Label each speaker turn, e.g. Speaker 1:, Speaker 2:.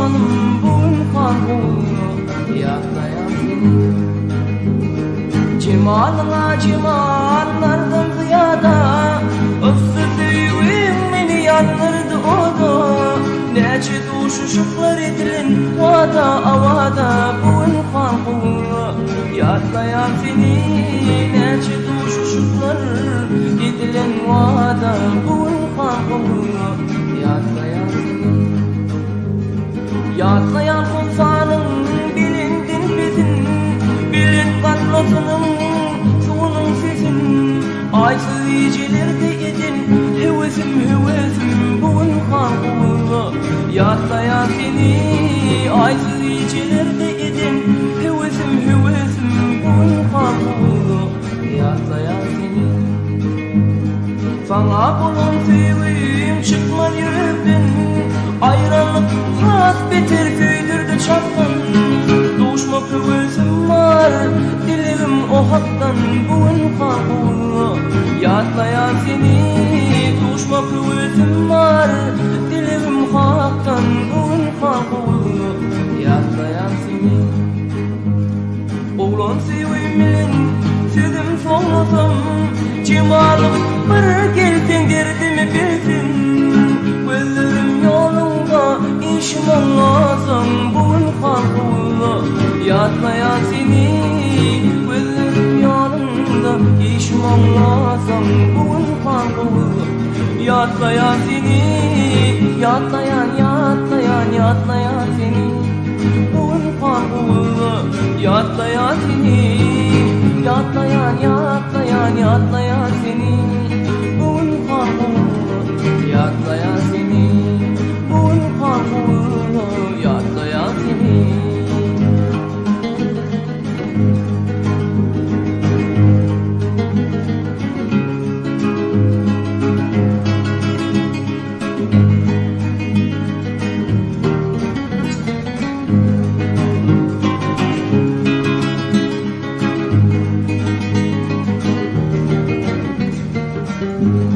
Speaker 1: canım bugün kalbimde yatlayan seni. Cemalına cemallardan ziyada öksüzlüğüm beni yandırdı oda. Neçe duşuşuklar edilen vada avada bugün kalbimde yatlayan seni. Neçe duşuşuklar edilen vada bugün kalbimde yatlayan seni. Yatlayan sultanın bilindin bizim, bilin katlasının suğunun sesin. Aysız icelerde edin hevesim hevesim bugün kalbimde yatlayan seni. Aysız icelerde edin hevesim hevesim bugün kalbimde yatlayan seni. Sana bulun sevim çıkma yürekten, ayranlık has beter köydürdü çaptan. Doğuşma kövesim var dilerim o haktan bugün kalbimde yatlayan seni. Doğuşma kövesim var dilerim haktan bugün kalbimde yatlayan seni. Oğlan sevim bilen sevdim soğlasam, cemalım bir gelsen derdimi bilsin. Gözlerim yolunda işim anlasam bugün kalbimde yatlayan seni. Gözlerim yolunda işim anlasam bugün kalbimde yatlayan seni. Yatlayan yatlayan yatlayan seni bugün kalbimde yatlayan